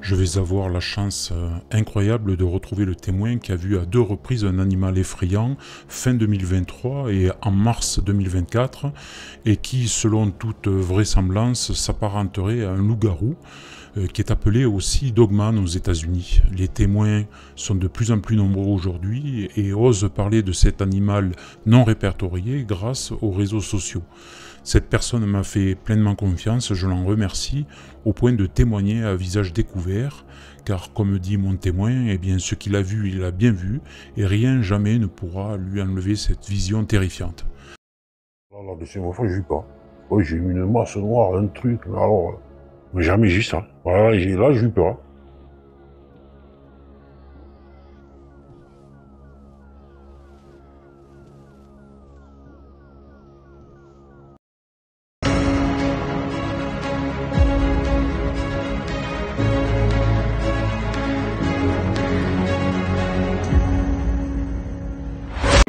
Je vais avoir la chance incroyable de retrouver le témoin qui a vu à 2 reprises un animal effrayant fin 2023 et en mars 2024 et qui, selon toute vraisemblance, s'apparenterait à un loup-garou qui est appelé aussi Dogman aux États-Unis. Les témoins sont de plus en plus nombreux aujourd'hui et osent parler de cet animal non répertorié grâce aux réseaux sociaux. Cette personne m'a fait pleinement confiance, je l'en remercie, au point de témoigner à visage découvert, car comme dit mon témoin, eh bien, ce qu'il a vu, il a bien vu, et rien jamais ne pourra lui enlever cette vision terrifiante. La deuxième fois, j'ai eu pas. Oui, j'ai eu une masse noire, un truc, mais alors, mais jamais j'ai ça. Voilà, là, j'ai eu peur.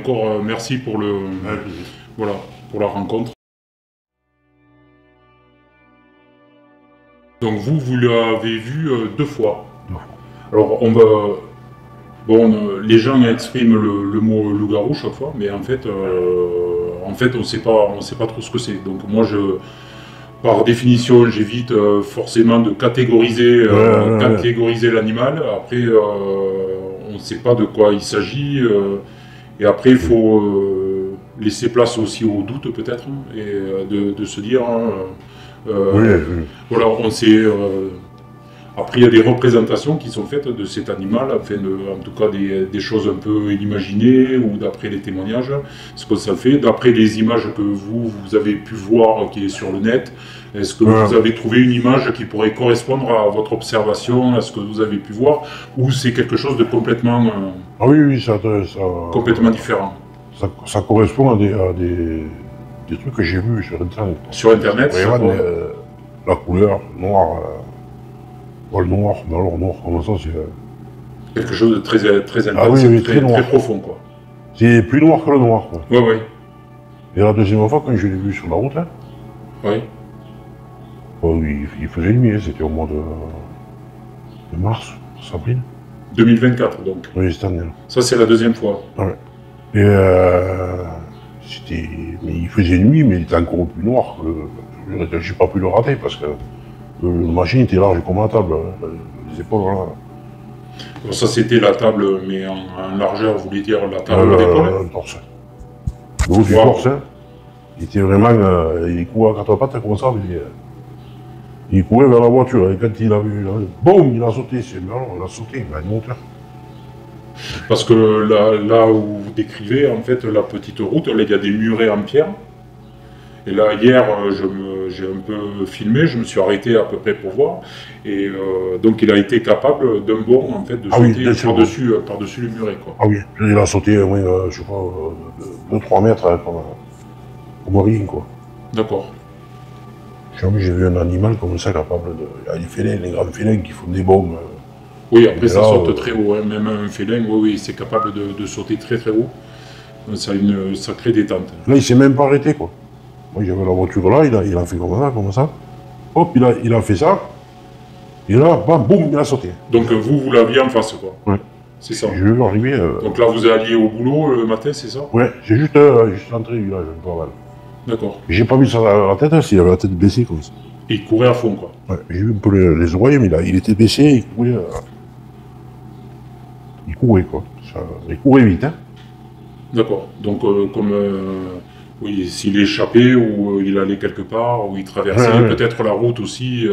Encore merci pour voilà, pour la rencontre. Donc vous l'avez vu 2 fois. Alors on va, bon, les gens expriment le mot loup-garou chaque fois, mais en fait on sait pas trop ce que c'est. Donc moi par définition, j'évite forcément de catégoriser l'animal. Après, on ne sait pas de quoi il s'agit. Et après, il faut laisser place aussi au doute peut-être, et de se dire, voilà, on sait. Après, il y a des représentations qui sont faites de cet animal, enfin en tout cas des choses un peu imaginées, ou d'après les témoignages, ce que ça fait. D'après les images que vous avez pu voir, qui est sur le net, est-ce que vous avez trouvé une image qui pourrait correspondre à votre observation, à ce que vous avez pu voir, ou c'est quelque chose de complètement, ah oui, ça complètement différent? Ça correspond à des trucs que j'ai vus sur Internet. Sur Internet, vraiment, la couleur noire. Le noir, mais alors noir, comme ça, c'est... quelque chose de très intense, ah oui, très profond, quoi. C'est plus noir que le noir, quoi. Oui, oui. Et la deuxième fois, quand je l'ai vu sur la route, là, oui. Bon, il faisait nuit, c'était au mois de mars, avril. 2024, donc. Oui, cette année. Ça, c'est la deuxième fois. Ouais. Et c'était... Mais il faisait nuit, mais il était encore plus noir. J'ai pas pu le rater, parce que la machine était large comme la table, les épaules, voilà. Alors ça, c'était la table, mais en largeur, vous voulez dire la table d'épaule? Le torse. Le haut du torse, hein. Il était vraiment... il courait à quatre pattes comme ça, mais, il courait vers la voiture, et quand il a vu... Boum, il a sauté, il a sauté, il a une hauteur. Parce que là où vous décrivez, en fait, la petite route, là, il y a des murets en pierre. Et là, hier, j'ai un peu filmé, je me suis arrêté à peu près pour voir. Et donc, il a été capable d'un bond, en fait, de sauter par-dessus le muret, quoi. Ah oui, il a sauté, je sais pas, 2-3 mètres, hein, comme rien, quoi. D'accord. Jamais j'ai vu un animal comme ça capable de... Il y a des félins, les grands félins qui font des bombes. Oui, après, ça saute très haut, hein. Même un félin, oui, c'est capable de sauter très très haut. Ça a une sacrée détente. Là, il s'est même pas arrêté, quoi. Moi, j'avais la voiture là, il a fait comme ça. Hop, il a fait ça. Et là, bam, boum, il a sauté. Donc vous l'aviez en face, quoi. Ouais. C'est ça. Je vais arriver. Donc là, vous alliez au boulot le matin, c'est ça? Ouais, j'ai juste l'entrée du village, un peu avant. D'accord. J'ai pas vu ça à la tête, hein, s'il avait la tête baissée comme ça. Et il courait à fond, quoi. Ouais, j'ai vu un peu les oreilles, mais là, il était baissé, il courait, quoi. Il courait vite, hein. D'accord. Donc, oui, s'il échappait ou il allait quelque part, ou il traversait peut-être la route aussi.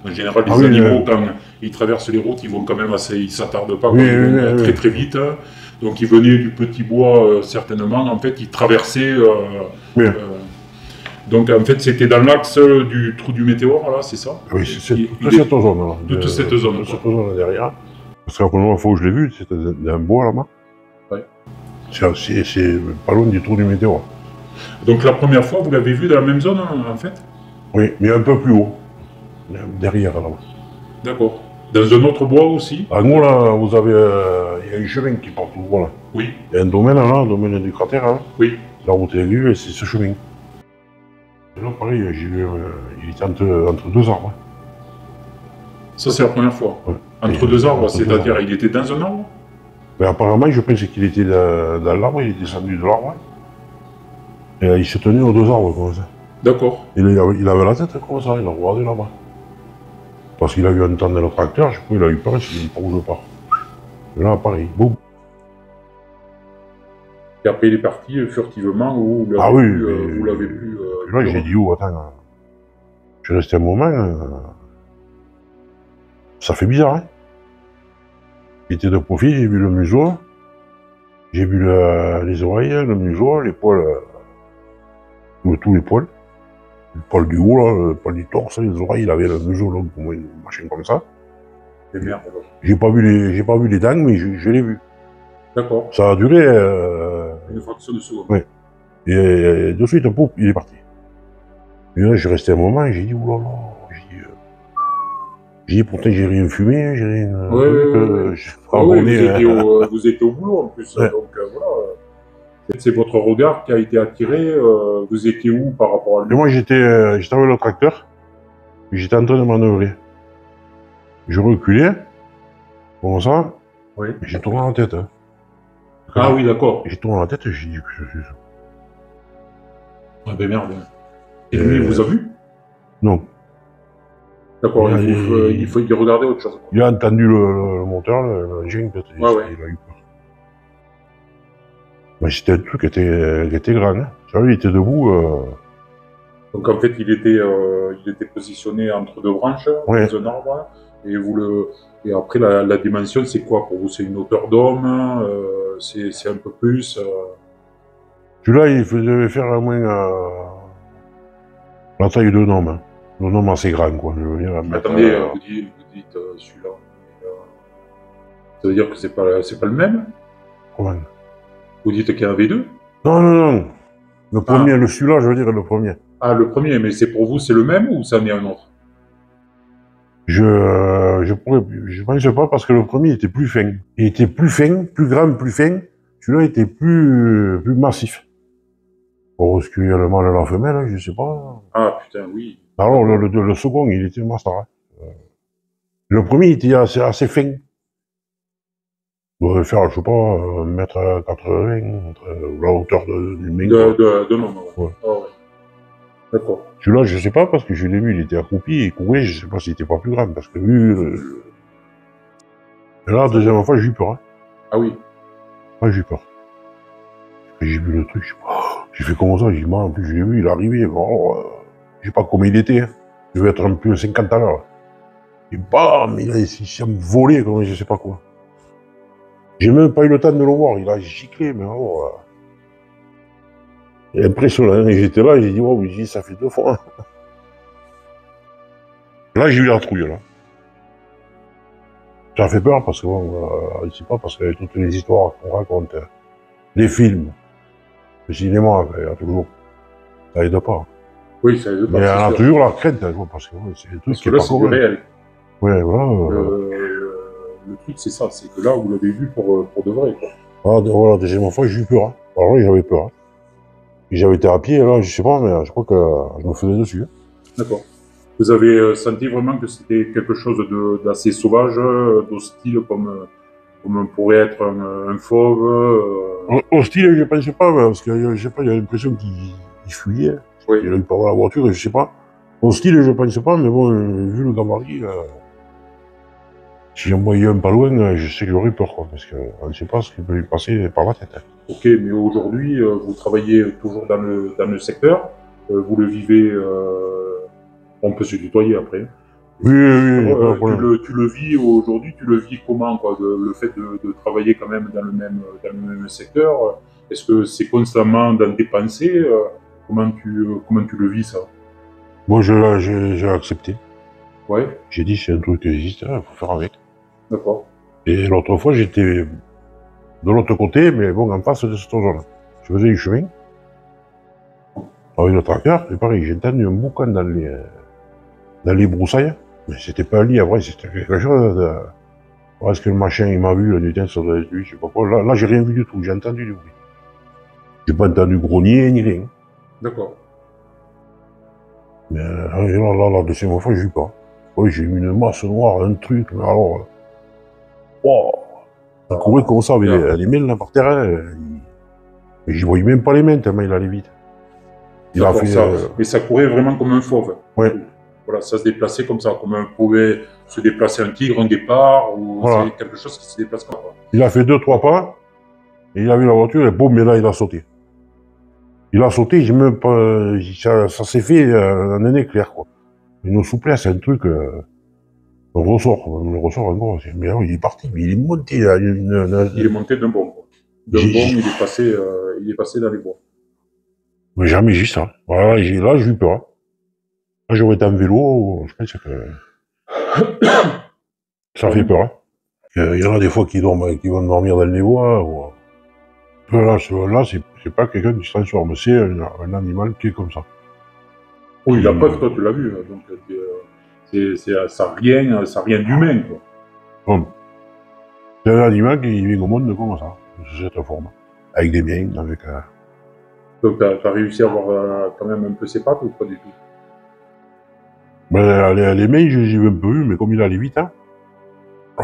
En général, les animaux, quand ils traversent les routes, ils vont quand même assez, ils s'attardent pas, ils vont très très vite. Donc, ils venaient du petit bois, certainement. En fait, ils traversaient. Donc, en fait, c'était dans l'axe du trou du météore, là, c'est ça? Oui, c'est toute cette zone-là. De toute cette zone. De cette zone derrière. Parce que la première fois où je l'ai vu, c'était dans un bois là-bas. Ouais. C'est pas loin du trou du météore. Donc la première fois, vous l'avez vu dans la même zone, en fait? Oui, mais un peu plus haut. Derrière, là-bas. D'accord. Dans un autre bois aussi? À nous, là, vous avez... il y a un chemin qui part tout droit, là. Oui. Il y a un domaine, là, le domaine du cratère, là. Oui. La route est aiguë, et c'est ce chemin. Et là, pareil, j'ai vu... il était entre 2 arbres. Ça, c'est la première fois. Ouais. Entre deux arbres, c'est-à-dire, il était dans un arbre? Mais apparemment, je pensais qu'il était dans l'arbre, il est descendu de l'arbre. Et il se tenait aux deux arbres, comme ça. D'accord. Et il avait la tête comme ça, il a regardé là-bas. Parce qu'il a vu entendre le tracteur, je crois qu'il a eu peur, il s'est dit, pourquoi je pars. Et là, pareil, boum. Et après, il est parti furtivement, ou vous l'avez vous l'avez pu... là, j'ai dit, oh, attends, je suis resté un moment, ça fait bizarre, hein. Il était de profil, j'ai vu le museau, j'ai vu les oreilles, le museau, les poils, tous les poils. Le poil du haut, là, le poil du torse, les oreilles, il avait le museau long, une machine comme ça. Et merde, alors. J'ai pas vu les dents, mais je l'ai vu. D'accord. Ça a duré. Une fraction de seconde. Oui. Et de suite, pouf, il est parti. Et là, je suis resté un moment et j'ai dit, oulala. J'ai dit, pourtant, j'ai rien fumé, j'ai rien. Ouais. Vous étiez au boulot en plus. Ouais. Donc voilà. C'est votre regard qui a été attiré. Vous étiez où par rapport à lui? Et moi, j'étais avec le tracteur. J'étais en train de manœuvrer. Je reculais. Comme ça. Oui. J'ai tourné la tête. Hein. Ah oui, d'accord. J'ai tourné la tête et j'ai dit que je suis ça. Ah ben merde. Et lui, il vous a vu? Non. D'accord, il faut regarder autre chose. Il a entendu le moteur, l'engin, peut-être. Il a eu peur. Mais c'était un truc qui était grand. Hein. Tu vois, il était debout. Donc en fait, il était positionné entre deux branches, Ouais. dans un arbre. Et après, la dimension, c'est quoi pour vous? C'est une hauteur d'homme? C'est un peu plus? Celui-là, il devait faire au moins la taille d'un homme. Hein. Un homme assez grand, quoi. Je veux dire, Attendez, vous dites celui-là. Ça veut dire que c'est pas le même? Comment? Vous dites qu'il y en avait deux? Non. Le premier, celui-là, je veux dire, le premier. Ah, le premier, mais c'est pour vous, c'est le même ou ça en est un autre? Je pense pas parce que le premier était plus fin. Il était plus fin, plus grand, plus fin. Celui-là était plus massif. Pour ce qu'il y a le mâle et la femelle, hein, je sais pas. Ah putain, oui. Alors, le second, il était master. Hein. Le premier, il était assez fin. Il devait faire, je sais pas, 1m80, la hauteur du mec. De non. Ouais. Ah, ouais. D'accord. Celui-là, je sais pas, parce que je l'ai vu, il était accroupi, il courait, je sais pas s'il était pas plus grand, parce que lui... Et là, la deuxième fois, j'ai eu peur. Hein. Ah oui. Ouais, j'ai eu peur. J'ai vu le truc, j'ai fait comme ça, j'ai dit, en plus, je l'ai vu, il est arrivé, je sais pas comment il était, hein. Il devait être un peu 50 à l'heure. Et bam, il s'est volé, comme je sais pas quoi. J'ai même pas eu le temps de le voir, il a giclé, mais alors... C'est impressionnant, hein. J'étais là, j'ai dit, oh, oui, ça fait 2 fois. Là, j'ai eu la trouille, là. Ça fait peur parce que, bon, je sais pas, parce que toutes les histoires qu'on raconte, les films, le cinéma, il y a toujours, ça aide pas. Oui, ça aide pas. Mais on a toujours la crainte, quoi, parce que c'est des trucs qui là, c'est du réel. Ouais, voilà. Le truc, c'est ça, c'est que là, vous l'avez vu pour de vrai, quoi. Voilà, deuxième fois, j'ai eu peur. Hein. Alors là, j'avais peur. Hein. Et j'avais été à pied, là, je sais pas, mais je crois que je me faisais dessus. Hein. D'accord. Vous avez senti vraiment que c'était quelque chose d'assez sauvage, d'hostile, comme pourrait être un fauve Hostile, je pensais pas, parce que, je sais pas, il y a l'impression qu'il fuyait. Oui. Il a eu peur de la voiture, je sais pas. Hostile, je pense pas, mais bon, vu le gabarit, si j'en voyais un pas loin, je sais que j'aurais peur, quoi, parce qu'on ne sait pas ce qui peut lui passer par la tête. Hein. Ok, mais aujourd'hui, vous travaillez toujours dans le secteur, vous le vivez, on peut se tutoyer après. Oui, pas de problème. Tu le vis aujourd'hui, tu le vis comment, quoi, le fait de travailler quand même dans le même secteur? Est-ce que c'est constamment dans tes pensées? Comment tu le vis, ça? Moi, j'ai accepté. Ouais. J'ai dit, c'est un truc qui existe, il faut faire avec. D'accord. Et l'autre fois, j'étais de l'autre côté, mais bon, en face de cette zone. Je faisais du chemin. Avec le tracteur, c'est pareil, j'ai entendu un boucan dans les broussailles. Mais c'était pas un lit, après, c'était quelque chose de... Est-ce que le machin, il m'a vu, du temps, ça doit être lui, je sais pas quoi. Là, j'ai rien vu du tout, j'ai entendu du bruit. J'ai pas entendu grogner, ni rien. D'accord. Mais là, la deuxième fois, j'ai eu peur. Oui, j'ai eu une masse noire, un truc, mais alors... Wow. Il courait comme ça avec les mains là par terre. Mais j'y voyais même pas les mains tellement il allait vite. Il a fait ça. Mais ça courait vraiment comme un fauve. Ouais. Voilà, ça se déplaçait comme ça, comme pouvait se déplacer un tigre, un guépard, ou voilà. C'est quelque chose qui se déplace comme ça. Il a fait 2-3 pas, et il a vu la voiture, et boum, mais là il a sauté. Il a sauté, j'ai même pas... Ça s'est fait un éclair, quoi. Une souplesse, un truc... un ressort encore. Mais alors, il est parti, mais il est monté. Là, il est monté d'un bond, quoi. D'un bond, il est passé dans les bois. Mais jamais j'ai ça. Voilà, là, j'ai eu peur. Là, j'aurais été en vélo, je pense que... ça fait peur. Il y en a des fois qui vont dormir dans les bois. Ou... Là, c'est pas quelqu'un qui se transforme, c'est un animal qui est comme ça. Oui, la preuve, toi, tu l'as vu. Donc, ça n'a rien d'humain, quoi. Bon. C'est un animal qui vit au monde comme ça, de cette forme. Avec des biens, avec... Donc, tu as réussi à avoir quand même un peu ses pattes ou pas du tout? Ben, les mains, j'y ai un peu vu, mais comme il allait vite, hein.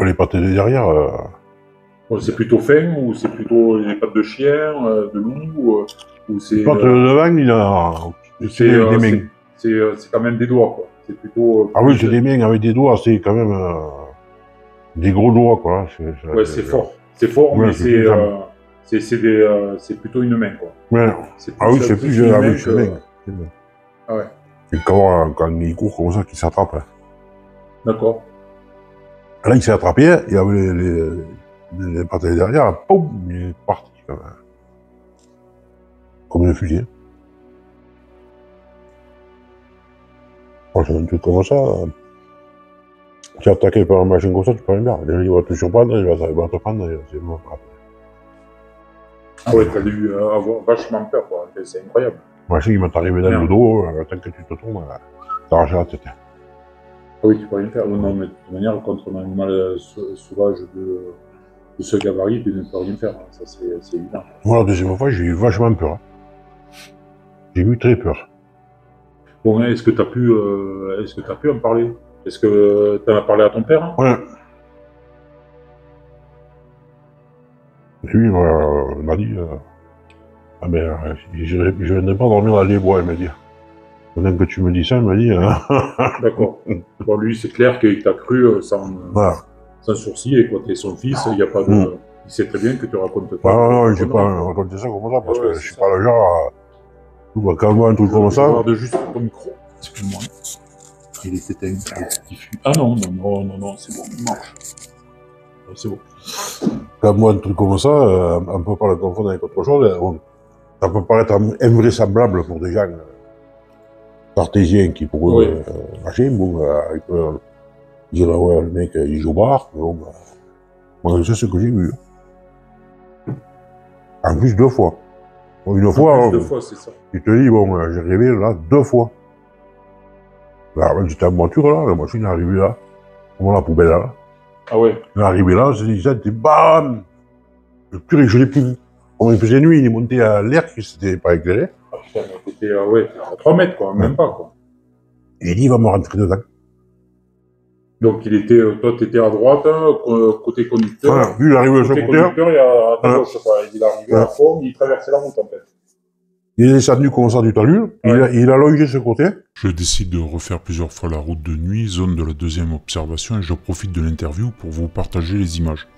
Les pattes de derrière... C'est plutôt fin ou c'est plutôt les pattes de chien, de loup ou c'est... Les pattes de devant, il a... C'est des mains. C'est quand même des doigts, quoi. C'est plutôt... Ah oui, c'est des mains avec des doigts, c'est quand même... des gros doigts, quoi. Ouais, c'est fort. C'est fort, ouais, mais c'est plutôt une main, quoi. Ouais. Ah oui, c'est plus une main. Ah ouais. Et quand il court comme ça, qu'il s'attrape. Hein. D'accord. Là, il s'est attrapé, il avait les pattes derrière, boum, il est parti, comme un fusil. C'est un truc comme ça. Tu es attaqué par un machin comme ça, tu peux rien faire. Il va te surprendre, il va te prendre, c'est bon. Ah ouais, t'as dû avoir vachement peur, quoi. C'est incroyable. Le machin, il va t'arriver dans le dos, tant que tu te tournes, t'arraches la tête. Ah oui, tu peux rien faire. Non, mais de toute manière, contre un animal sauvage de ce gabarit, tu ne peux rien faire. Ça, c'est évident. Moi, la deuxième fois, j'ai eu vachement peur. J'ai eu très peur. Bon, est-ce que tu as pu en parler? Est-ce que tu en as parlé à ton père? Hein? Ouais. Lui, il m'a dit, ah ben, je ne vais pas dormir dans les bois, il m'a dit. Maintenant que tu me dis ça, il m'a dit... D'accord. Bon, lui, c'est clair qu'il t'a cru sans sourcil, et quand t'es son fils, il n'y a pas de... Il sait très bien que tu racontes pas. Ah non, je ne vais pas raconter ça comme ça, parce que je ne suis pas le genre à... Quand on voit un truc comme ça... Regarde juste ton micro, excuse-moi. Il était diffus. Ah non, c'est bon, il marche. C'est bon. Quand on voit un truc comme ça, on ne peut pas le confondre avec autre chose. Ça peut paraître invraisemblable pour des gens cartésiens qui pourraient lâcher. Bon, ils peuvent dire, ouais, le mec, il joue bar. Bon, moi, c'est ce que j'ai vu. En plus, 2 fois. Bon, une fois, c'est ça. Tu te dis, bon, j'ai rêvé là 2 fois. Là, j'étais en voiture là, la machine est arrivée là, comme la poubelle là. Ah ouais. Il est arrivé là, c'était bam! Le pur, je l'ai plus. Comme il faisait nuit, il est monté à l'air, qui s'était pas éclairé. Ah putain, t'étais à 3 mètres quoi, même pas quoi. Et il dit, il va me rentrer dedans. Donc toi t'étais à droite, hein, côté conducteur. Voilà, lui il est arrivé sur le côté. Conducteur, il est à gauche, quoi. Il est arrivé à fond, il traversait la route en fait. Il est descendu comme ça du talus, il a longé ce côté. Je décide de refaire plusieurs fois la route de nuit, zone de la deuxième observation, et je profite de l'interview pour vous partager les images.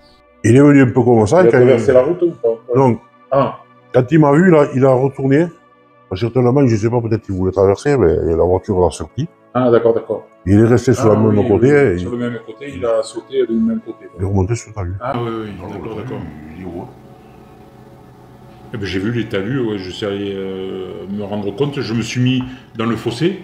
Il est venu un peu comme ça. Il a traversé la route ou pas? Donc, quand il m'a vu, là, il a retourné. Certainement, je ne sais pas, peut-être qu'il voulait traverser, mais la voiture l'a surpris. Ah, d'accord. Il est resté sur le même côté. Sur le même côté, il a sauté du même côté. Il est remonté sur le talus. Ah oui, d'accord. Eh ben, j'ai vu les talus, je suis allé me rendre compte, je me suis mis dans le fossé,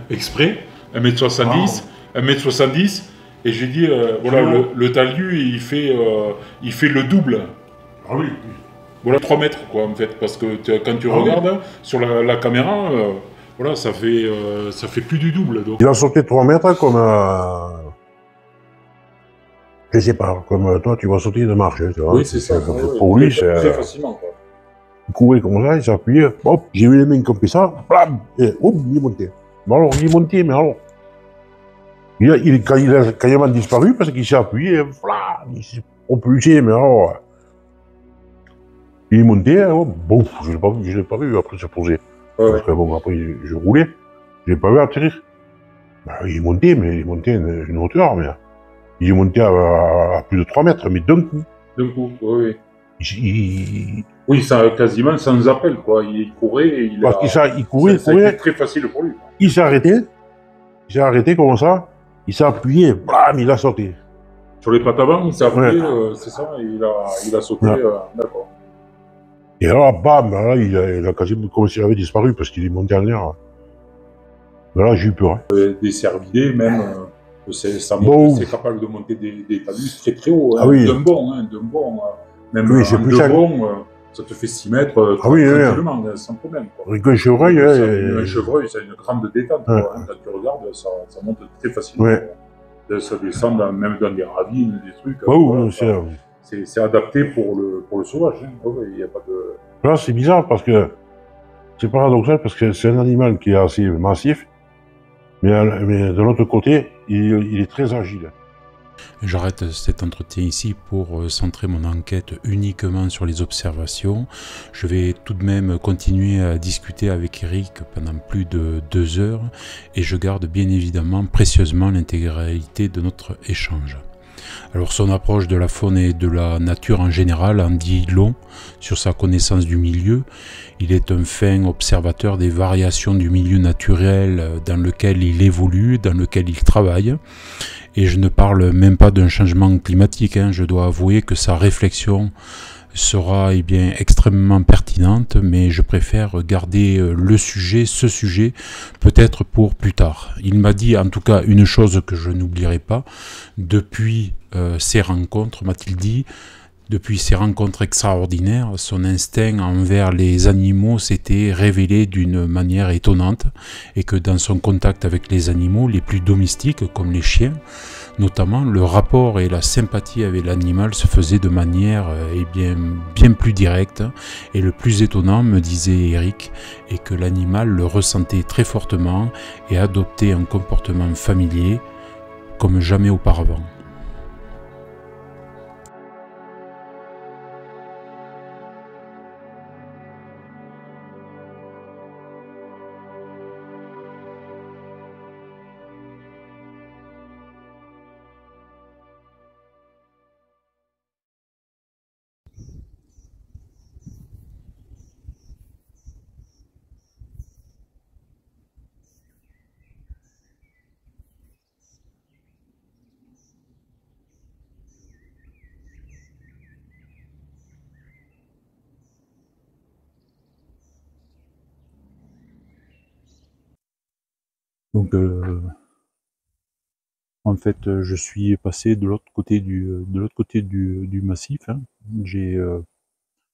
exprès, 1m70, 1m70, et j'ai dit, voilà, le talus, il fait le double. Ah oui. Voilà, 3 mètres, quoi, en fait, parce que quand tu regardes sur la caméra, voilà, ça fait plus du double. Donc. Il a sauté 3 mètres comme... je sais pas, comme toi, tu vas sauter de marche, tu vois. Oui, c'est ça. Pour lui, c'est... Très facilement, quoi. Il courait comme ça, il s'appuyait, hop, j'ai vu les mains comme ça, blam, et hop, il est monté. Mais alors, il est monté, mais alors... Quand il a carrément disparu, parce qu'il s'est appuyé, voilà, il s'est propulsé, mais alors, il est monté, alors, bon, je ne l'ai pas vu, après s'est posé. Parce que bon, après, je roulais, je l'ai pas vu atterrir. Ben, il est monté, mais il est monté à une hauteur, mais il est monté à plus de 3 mètres, mais d'un coup. D'un coup, oui. Il, Oui, ça, quasiment sans appel, quoi. Il courait et il courait, ça a été très facile pour lui. Il s'est arrêté comme ça, il s'est appuyé, blam, il a sauté. Sur les pattes avant, il s'est appuyé, c'est ça, et il a sauté, d'accord. Et alors, bam, là, il a quasiment comme s'il avait disparu parce qu'il est monté en l'air. Mais là, j'ai eu peur. Des cervidés, même, c'est capable de monter des talus très très haut, hein, oui. d'un bon, même oui, c'est plus ça te fait 6 mètres tranquillement, sans problème. Avec un chevreuil, un chevreuil, c'est une grande détente. Quoi, hein, quand tu regardes, ça monte très facilement. Ça descend même dans des ravines, des trucs. C'est adapté pour le sauvage. Hein. Il y a pas de... Là, c'est bizarre parce que c'est paradoxal parce que c'est un animal qui est assez massif, mais de l'autre côté, il est très agile. J'arrête cet entretien ici pour centrer mon enquête uniquement sur les observations. Je vais tout de même continuer à discuter avec Eric pendant plus de 2 heures et je garde bien évidemment précieusement l'intégralité de notre échange. Alors son approche de la faune et de la nature en général en dit long sur sa connaissance du milieu. Il est un fin observateur des variations du milieu naturel dans lequel il évolue, dans lequel il travaille. Et je ne parle même pas d'un changement climatique, hein. Je dois avouer que sa réflexion sera extrêmement pertinente, mais je préfère garder ce sujet, peut-être pour plus tard. Il m'a dit en tout cas une chose que je n'oublierai pas, depuis ces rencontres, m'a-t-il dit, depuis ces rencontres extraordinaires, son instinct envers les animaux s'était révélé d'une manière étonnante et que dans son contact avec les animaux les plus domestiques, comme les chiens, notamment, le rapport et la sympathie avec l'animal se faisaient de manière bien plus directe. Et le plus étonnant, me disait Eric, est que l'animal le ressentait très fortement et adoptait un comportement familier comme jamais auparavant. Donc, en fait, je suis passé de l'autre côté du massif. Hein. J'ai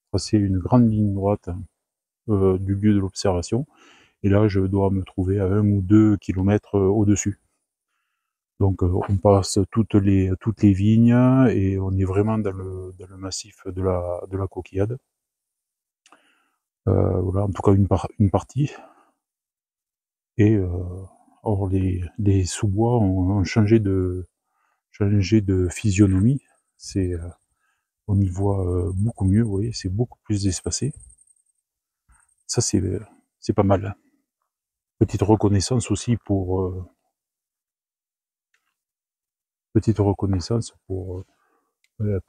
tracé une grande ligne droite du lieu de l'observation. Et là, je dois me trouver à 1 ou 2 kilomètres au-dessus. Donc, on passe toutes les vignes et on est vraiment dans le massif de la Coquillade. Voilà, en tout cas une partie. Et or les sous-bois ont changé de physionomie. On y voit beaucoup mieux, vous voyez, c'est beaucoup plus espacé. Ça, c'est pas mal. Petite reconnaissance aussi pour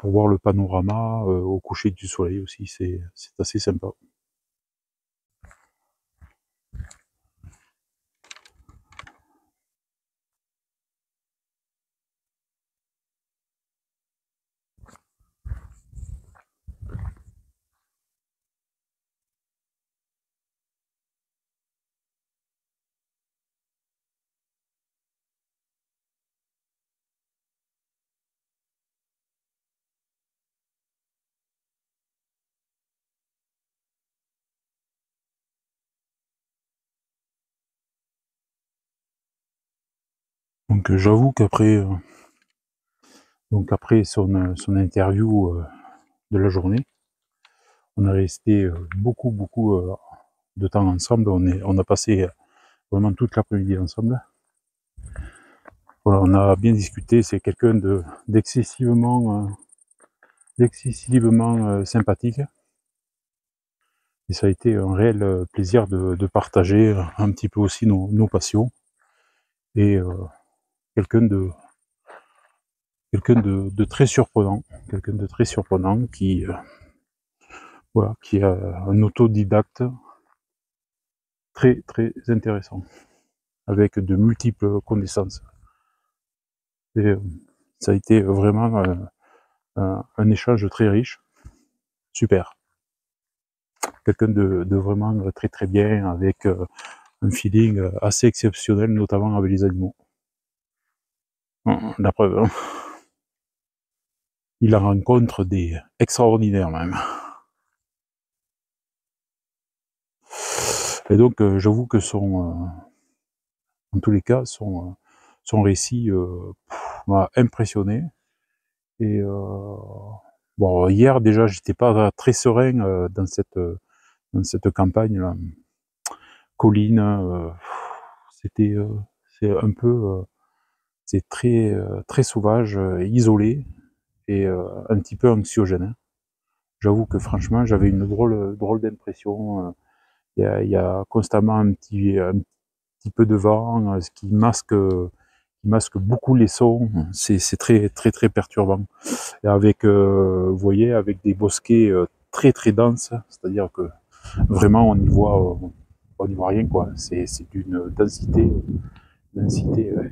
voir le panorama au coucher du soleil aussi, c'est assez sympa. Donc j'avoue qu'après son interview de la journée, on a resté beaucoup de temps ensemble. On a passé vraiment toute l'après-midi ensemble. Voilà, on a bien discuté, c'est quelqu'un d'excessivement sympathique. Et ça a été un réel plaisir de partager un petit peu aussi nos passions. Et quelqu'un de très surprenant, qui voilà, qui est un autodidacte très très intéressant, avec de multiples connaissances. Et ça a été vraiment un échange très riche, super. Quelqu'un de vraiment très très bien, avec un feeling assez exceptionnel, notamment avec les animaux. La preuve, hein. Il en rencontre des extraordinaires même. Et donc j'avoue que en tous les cas, son récit m'a impressionné. Et bon, hier déjà, j'étais pas très serein dans cette campagne là. Colline, c'est un peu, c'est très très sauvage, isolé, et un petit peu anxiogène, hein. J'avoue que franchement, j'avais une drôle d'impression. Il y a constamment un petit peu de vent, ce qui masque beaucoup les sons. C'est très très très perturbant. Et avec, vous voyez, avec des bosquets très très denses, c'est-à-dire que vraiment on n'y voit rien, quoi. C'est d'une densité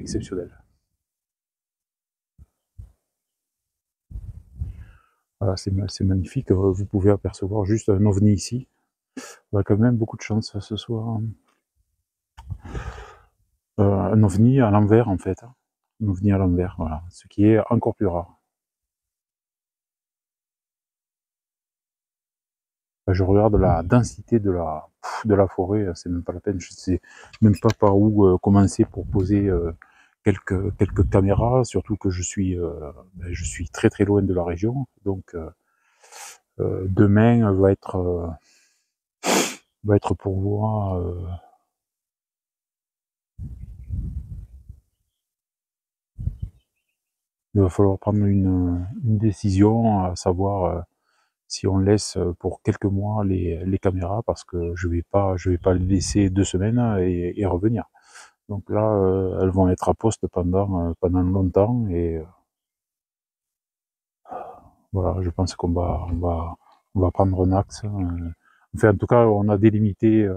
exceptionnelle. Voilà, c'est magnifique. Vous pouvez apercevoir juste un ovni ici. On a quand même beaucoup de chance ce soir. Un ovni à l'envers, en fait. Un ovni à l'envers, voilà. Ce qui est encore plus rare. Je regarde la densité de la forêt, c'est même pas la peine. Je sais même pas par où commencer pour poser quelques caméras, surtout que je suis très très loin de la région. Donc demain va être pour moi il va falloir prendre une décision, à savoir si on laisse pour quelques mois les caméras, parce que je vais pas les laisser 2 semaines et revenir. Donc là, elles vont être à poste pendant longtemps, et voilà, je pense qu'on va prendre un axe. Enfin, en tout cas, on a délimité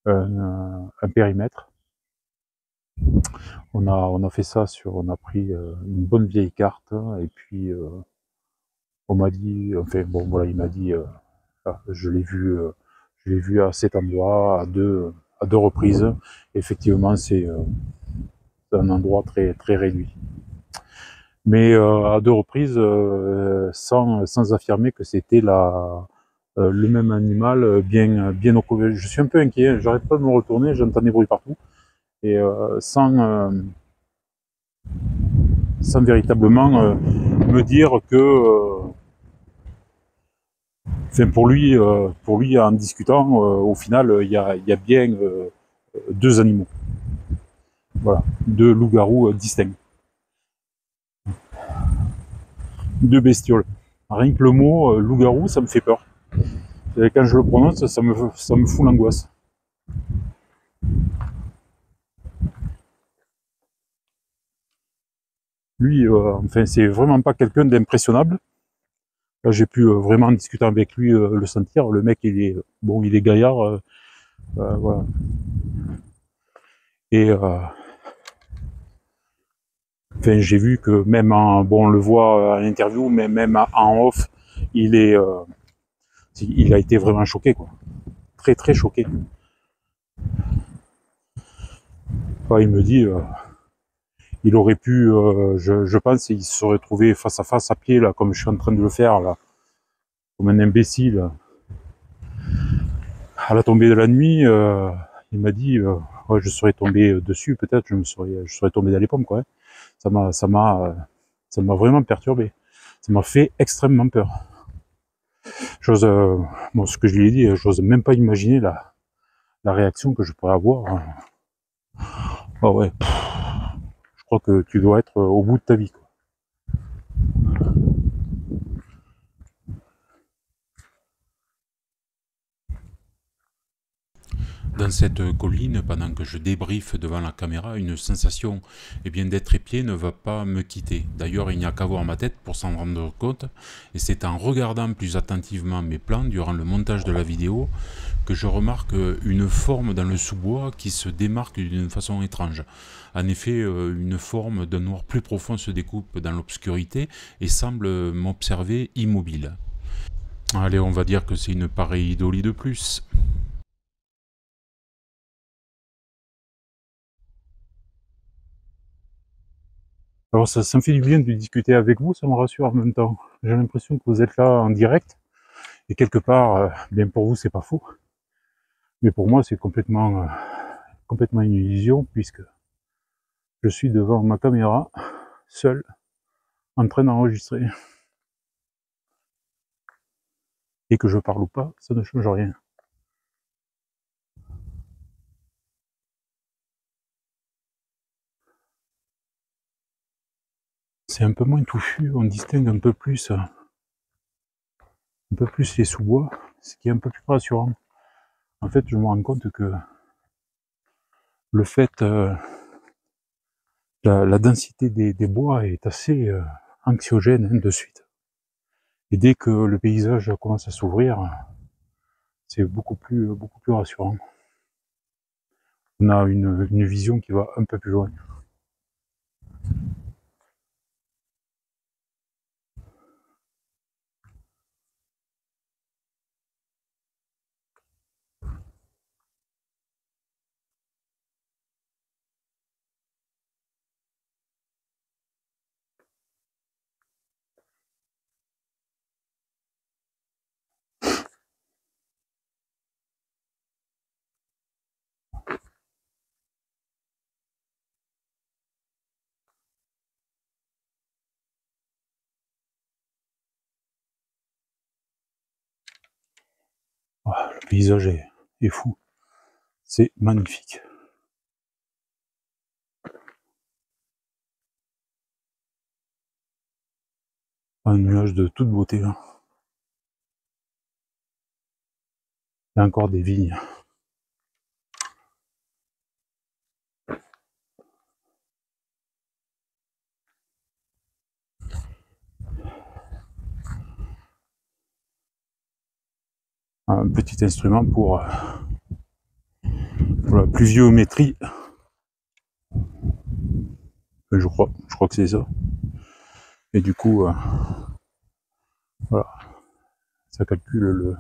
un périmètre. On a fait ça on a pris une bonne vieille carte, et puis on m'a dit, enfin bon voilà, il m'a dit, je l'ai vu à cet endroit à deux reprises. Effectivement, c'est un endroit très très réduit. Mais à 2 reprises, sans affirmer que c'était le même animal bien occupé. Je suis un peu inquiet, j'arrête pas de me retourner, j'entends des bruits partout, et sans véritablement me dire que, enfin pour lui en discutant, au final, il y a bien 2 animaux, voilà, 2 loups-garous distincts, 2 bestioles. Rien que le mot loup-garou, ça me fait peur. Et quand je le prononce, ça me fout l'angoisse. Lui, enfin, c'est vraiment pas quelqu'un d'impressionnable. Là, j'ai pu vraiment discuter avec lui, le sentir. Le mec, il est gaillard, voilà. Et enfin, j'ai vu que même on le voit à l'interview, mais même en off, il a été vraiment choqué, quoi. Très très choqué. Enfin, il me dit, il aurait pu, je pense, il se serait trouvé face à face à pied, là, comme je suis en train de le faire, là, comme un imbécile, à la tombée de la nuit. Il m'a dit, ouais, je serais tombé dessus, peut-être, je serais tombé dans les pommes, quoi. Ça m'a vraiment perturbé. Ça m'a fait extrêmement peur. Bon, ce que je lui ai dit, j'ose même pas imaginer la réaction que je pourrais avoir. Ah ouais, crois que tu dois être au bout de ta vie, quoi. Dans cette colline, pendant que je débriefe devant la caméra, une sensation d'être épié ne va pas me quitter. D'ailleurs, il n'y a qu'à voir ma tête pour s'en rendre compte, et c'est en regardant plus attentivement mes plans durant le montage de la vidéo que je remarque une forme dans le sous-bois qui se démarque d'une façon étrange. En effet, une forme d'un noir plus profond se découpe dans l'obscurité et semble m'observer immobile. Allez, on va dire que c'est une pareille idolie de plus. Alors ça me fait du bien de discuter avec vous, ça me rassure en même temps. J'ai l'impression que vous êtes là en direct, et quelque part, bien pour vous c'est pas faux, mais pour moi c'est complètement une illusion, puisque je suis devant ma caméra, seul, en train d'enregistrer. Et que je parle ou pas, ça ne change rien. C'est un peu moins touffu, on distingue un peu plus les sous-bois, ce qui est un peu plus rassurant. En fait, je me rends compte que le fait, la densité des bois est assez anxiogène, hein, de suite. Et dès que le paysage commence à s'ouvrir, c'est beaucoup plus rassurant. On a une vision qui va un peu plus loin. Ah, le paysage est fou. C'est magnifique. Un nuage de toute beauté, là. Il y a encore des vignes. Un petit instrument pour la pluviométrie. Je crois que c'est ça. Et du coup, voilà, ça calcule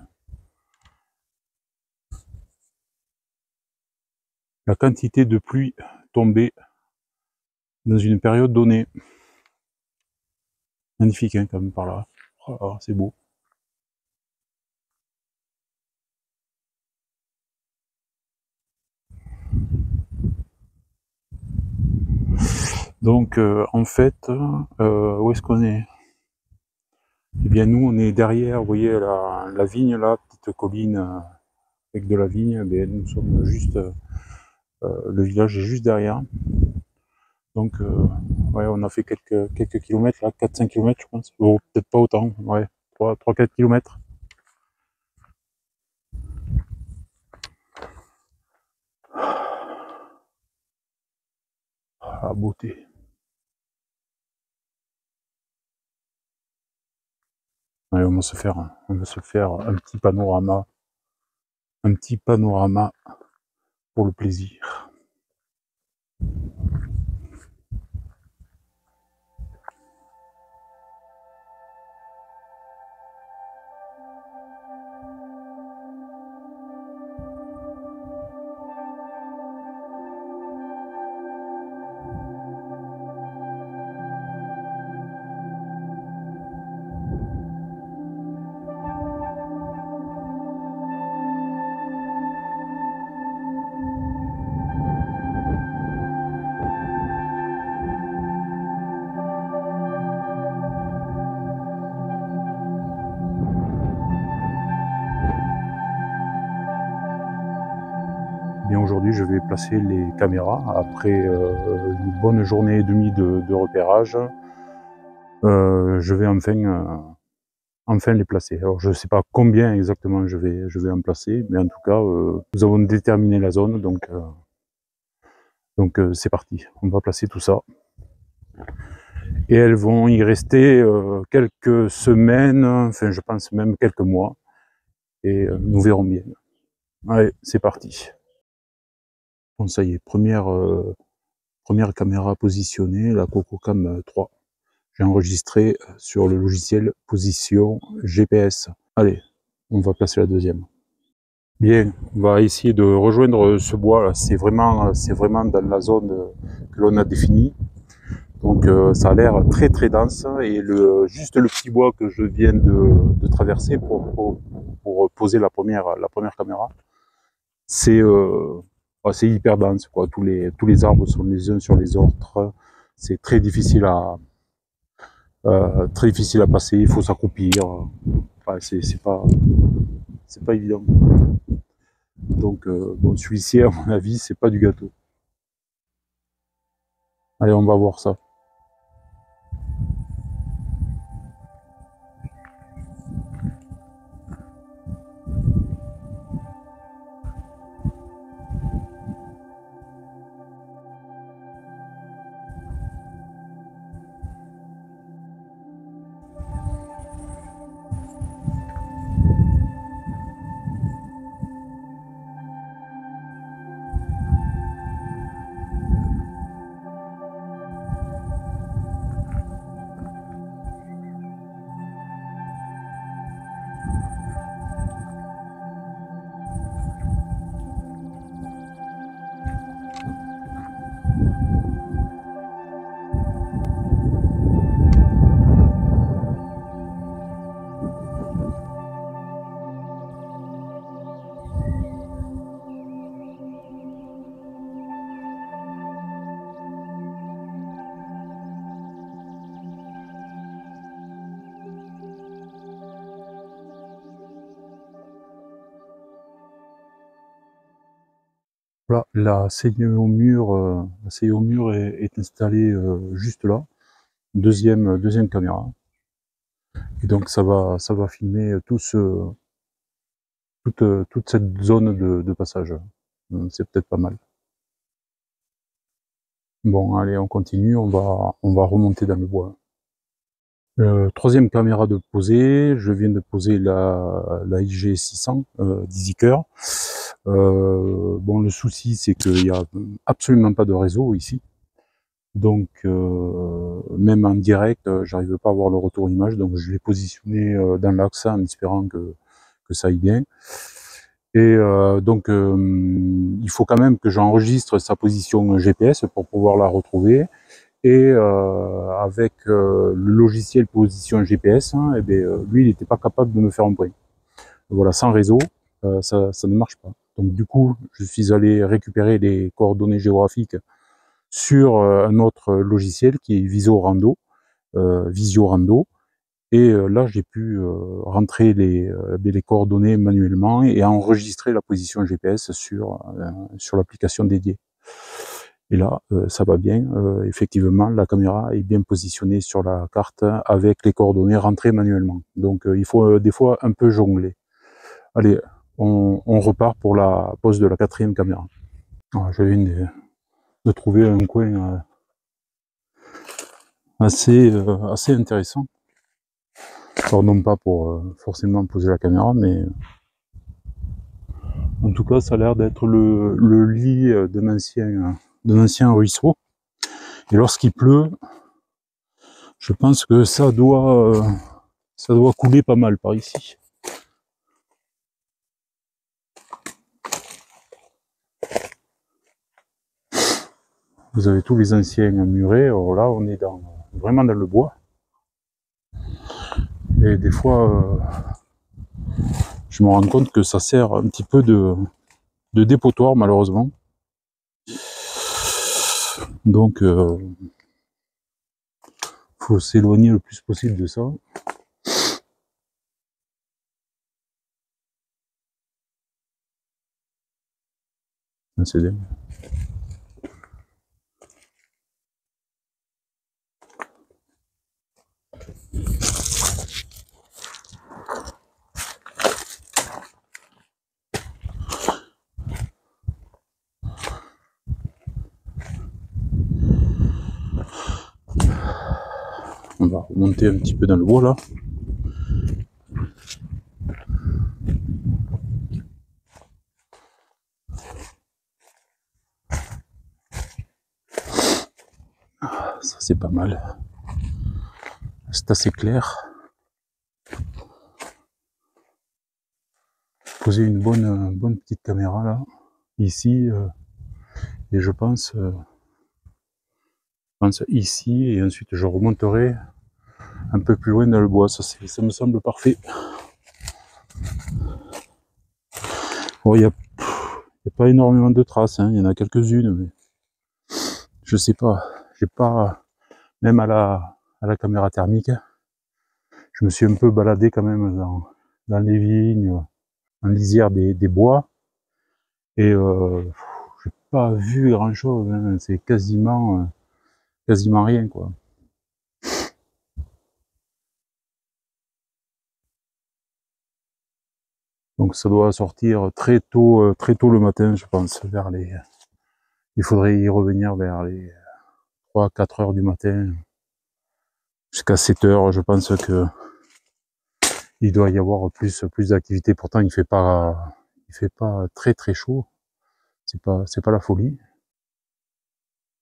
la quantité de pluie tombée dans une période donnée. Magnifique, hein, quand même, par là. Oh, c'est beau. Donc, en fait, où est-ce qu'on est? Eh bien, nous, on est derrière, vous voyez, la vigne, là, petite colline avec de la vigne. Eh bien, nous sommes juste, le village est juste derrière. Donc, ouais, on a fait quelques kilomètres, là, 4-5 kilomètres, je pense. Oh, peut-être pas autant, ouais, 3-4 kilomètres. Ah, beauté. Ouais, on va se faire un petit panorama pour le plaisir. aujourd'hui je vais placer les caméras après une bonne journée et demie de repérage. Je vais enfin les placer. Alors je ne sais pas combien exactement je vais en placer, mais en tout cas nous avons déterminé la zone, donc c'est parti. On va placer tout ça. Et elles vont y rester quelques semaines, enfin je pense même quelques mois, et nous verrons bien. Allez, c'est parti. Bon, ça y est, première caméra positionnée, la CocoCam 3. J'ai enregistré sur le logiciel position GPS. Allez, on va placer la deuxième. Bien, on va essayer de rejoindre ce bois là. C'est vraiment dans la zone que l'on a définie. Donc ça a l'air très très dense, et juste le petit bois que je viens de traverser pour poser la première caméra, c'est hyper dense, quoi. Tous les arbres sont les uns sur les autres. C'est très difficile à passer. Il faut s'accroupir. Enfin, c'est pas évident. Donc bon, celui-ci, à mon avis, c'est pas du gâteau. Allez, on va voir ça. Voilà, la saignée au mur, est installée juste là. Deuxième caméra. Et donc ça va filmer toute cette zone de passage. C'est peut-être pas mal. Bon, allez, on continue, on va remonter dans le bois. Troisième caméra de poser, je viens de poser la IG600 d'EasyCare. Bon, le souci, c'est qu'il n'y a absolument pas de réseau ici. Donc, même en direct, j'arrive pas à voir le retour image. Donc, je l'ai positionné dans l'axe en espérant que ça aille bien. Et donc, il faut quand même que j'enregistre sa position GPS pour pouvoir la retrouver. Et avec le logiciel position GPS, hein, eh bien, lui, il n'était pas capable de me faire un point. Voilà, sans réseau, ça ne marche pas. Donc du coup, je suis allé récupérer les coordonnées géographiques sur un autre logiciel qui est Visorando, Visiorando. Et là, j'ai pu rentrer les coordonnées manuellement et enregistrer la position GPS sur l'application dédiée. Et là, ça va bien. Effectivement, la caméra est bien positionnée sur la carte avec les coordonnées rentrées manuellement. Donc, il faut des fois un peu jongler. Allez, on repart pour la pose de la quatrième caméra. Alors, je viens de trouver un coin assez intéressant. Alors, non pas pour forcément poser la caméra, mais en tout cas, ça a l'air d'être le lit d'un ancien ruisseau. Et lorsqu'il pleut, je pense que ça doit couler pas mal par ici. Vous avez tous les anciens murets. Alors là, on est vraiment dans le bois. Et des fois, je me rends compte que ça sert un petit peu de dépotoir, malheureusement. Donc, faut s'éloigner le plus possible de ça. c'est dingue. On va remonter un petit peu dans le bois là. Ça c'est pas mal. C'est assez clair. Poser une bonne petite caméra là, ici, et je pense ici, et ensuite je remonterai un peu plus loin dans le bois. Ça me semble parfait. Bon, il n'y a pas énormément de traces, hein. Il y en a quelques-unes, mais je sais pas. J'ai pas, même à la caméra thermique, je me suis un peu baladé quand même dans les vignes, en lisière des bois, et j'ai pas vu grand chose, hein. C'est quasiment rien, quoi. Donc ça doit sortir très tôt le matin, je pense, il faudrait y revenir vers les 3-4 heures du matin, jusqu'à 7 heures, je pense que il doit y avoir plus d'activité. Pourtant, il fait pas très chaud. C'est pas la folie.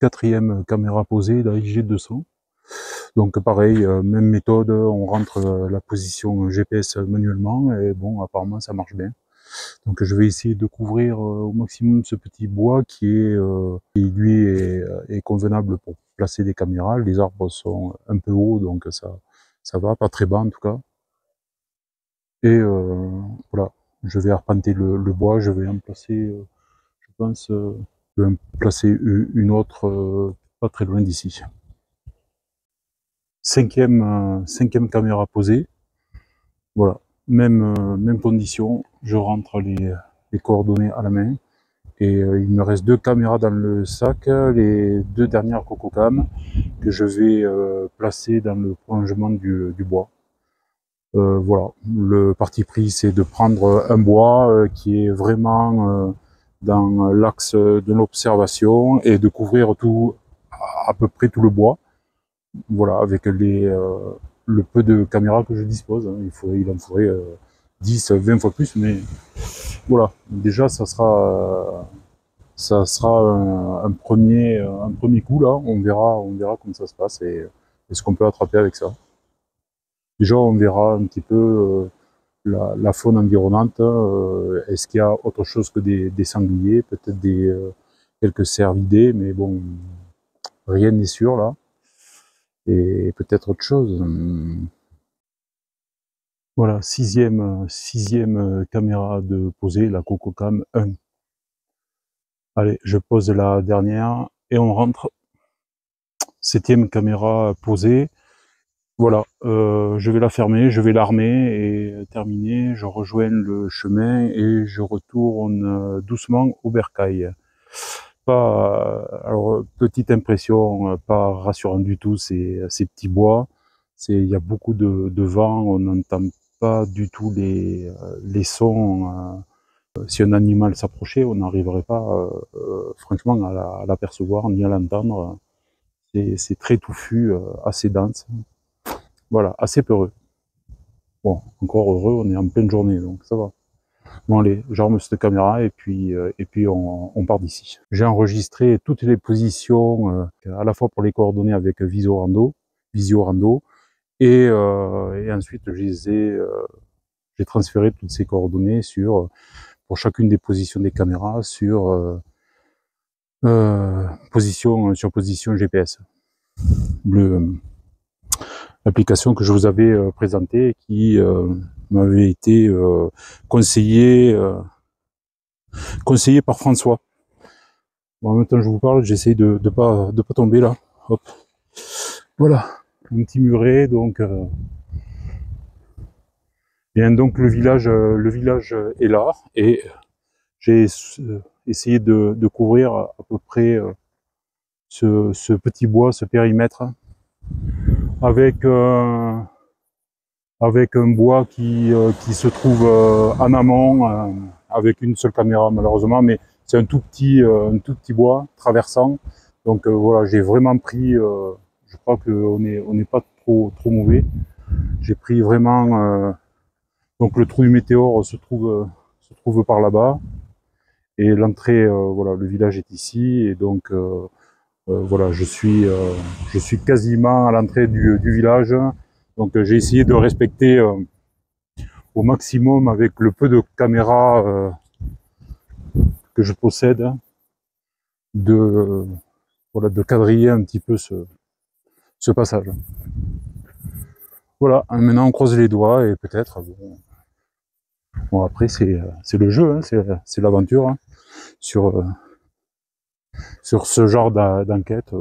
Quatrième caméra posée, la IG200. Donc pareil, même méthode, on rentre la position GPS manuellement et bon, apparemment ça marche bien. Donc je vais essayer de couvrir au maximum ce petit bois qui lui est convenable pour placer des caméras. Les arbres sont un peu hauts, donc ça va, pas très bas en tout cas. Et voilà, je vais arpenter le bois, je vais en placer, je pense, je vais en placer une autre pas très loin d'ici. Cinquième caméra posée. Voilà, même condition, je rentre les coordonnées à la main. Et il me reste 2 caméras dans le sac, les 2 dernières CocoCam que je vais placer dans le prolongement du bois. Voilà, le parti pris c'est de prendre un bois qui est vraiment dans l'axe de l'observation et de couvrir à peu près tout le bois. Voilà, avec le peu de caméras que je dispose, hein. Il en faudrait 10, 20 fois plus, mais voilà, déjà ça sera un premier coup là, on verra comment ça se passe et ce qu'on peut attraper avec ça. Déjà on verra un petit peu la faune environnante, est-ce qu'il y a autre chose que des sangliers, peut-être quelques cervidés, mais bon, rien n'est sûr là. Et peut-être autre chose. Voilà, sixième caméra de poser, la CocoCam 1. Allez, je pose la dernière et on rentre. 7e caméra posée. Voilà, je vais la fermer, je vais l'armer et terminer. Je rejoins le chemin et je retourne doucement au bercail. Alors petite impression, pas rassurant du tout, ces petits bois. Il y a beaucoup de vent, on n'entend pas du tout les sons. Si un animal s'approchait, on n'arriverait pas franchement à l'apercevoir ni à l'entendre. C'est très touffu, assez dense. Voilà, assez peureux. Bon, encore heureux, on est en pleine journée, donc ça va. Bon allez, j'arme cette caméra et puis on part d'ici. J'ai enregistré toutes les positions, à la fois pour les coordonnées avec Visio-Rando, et ensuite j'ai transféré toutes ces coordonnées pour chacune des positions des caméras sur position GPS. L'application que je vous avais présentée qui m'avait été conseillée par François. Bon, en même temps je vous parle, j'essaie de pas tomber là. Hop. Voilà, un petit muret, donc donc le village est là et j'ai essayer de couvrir à peu près ce petit bois, ce périmètre, avec un bois qui se trouve en amont, avec une seule caméra malheureusement, mais c'est un tout petit bois traversant. Donc voilà, j'ai vraiment pris, je crois qu'on n'est pas trop mauvais. J'ai pris vraiment, donc le trou du météore se trouve par là-bas, et l'entrée, voilà, le village est ici, et donc voilà, je suis quasiment à l'entrée du village. Donc j'ai essayé de respecter au maximum, avec le peu de caméras que je possède, de quadriller un petit peu ce passage. Voilà, maintenant on croise les doigts, et peut-être, bon après c'est le jeu, hein, c'est l'aventure, hein, sur ce genre d'enquête.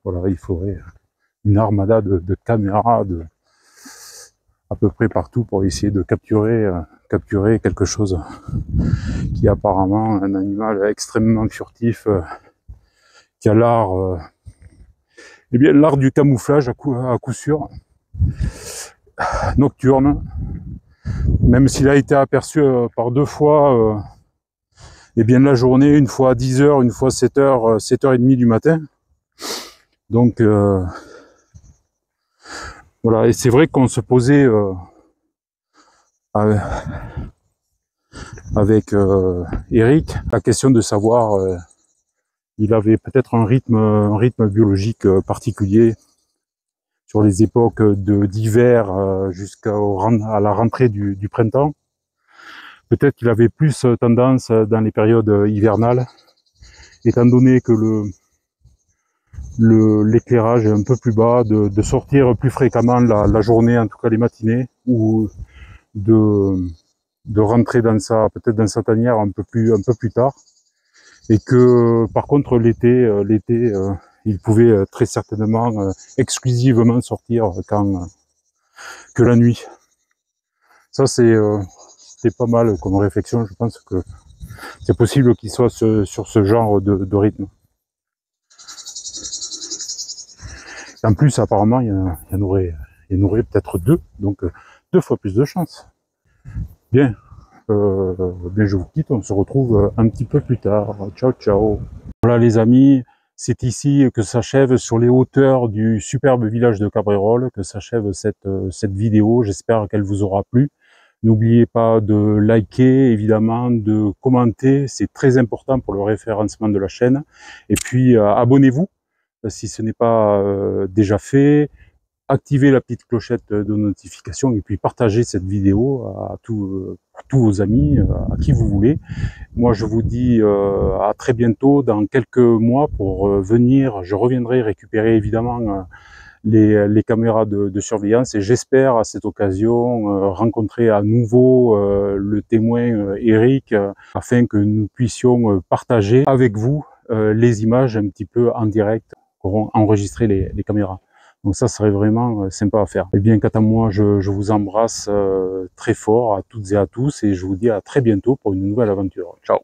Voilà, il faudrait une armada de caméras à peu près partout pour essayer de capturer quelque chose qui est apparemment un animal extrêmement furtif, qui a l'art du camouflage à coup sûr, nocturne, même s'il a été aperçu par 2 fois la journée, une fois à 10h, une fois à 7h, 7h30 du matin. Donc voilà, et c'est vrai qu'on se posait avec Eric la question de savoir, il avait peut-être un rythme biologique particulier sur les époques d'hiver jusqu'à la rentrée du printemps. Peut-être qu'il avait plus tendance dans les périodes hivernales, étant donné que l'éclairage est un peu plus bas, de sortir plus fréquemment la journée, en tout cas les matinées, ou de rentrer peut-être dans sa tanière un peu plus tard, et que par contre l'été il pouvait très certainement exclusivement sortir que la nuit. Ça c'est pas mal comme réflexion. Je pense que c'est possible qu'il soit sur ce genre de rythme. En plus, apparemment, il y en aurait peut-être 2, donc 2 fois plus de chance. Bien, je vous quitte, on se retrouve un petit peu plus tard. Ciao, ciao. Voilà les amis, c'est ici que s'achève, sur les hauteurs du superbe village de Cabrerolles, que s'achève cette vidéo. J'espère qu'elle vous aura plu. N'oubliez pas de liker, évidemment, de commenter, c'est très important pour le référencement de la chaîne. Et puis abonnez-vous si ce n'est pas déjà fait. Activez la petite clochette de notification, et puis partagez cette vidéo à tous vos amis, à qui vous voulez. Moi je vous dis à très bientôt, dans quelques mois, pour je reviendrai récupérer évidemment les caméras de surveillance, et j'espère à cette occasion rencontrer à nouveau le témoin Eric, afin que nous puissions partager avec vous les images un petit peu en direct qu'auront enregistré les caméras. Donc ça serait vraiment sympa à faire. Et bien, quant à moi, je vous embrasse très fort à toutes et à tous, et je vous dis à très bientôt pour une nouvelle aventure. Ciao!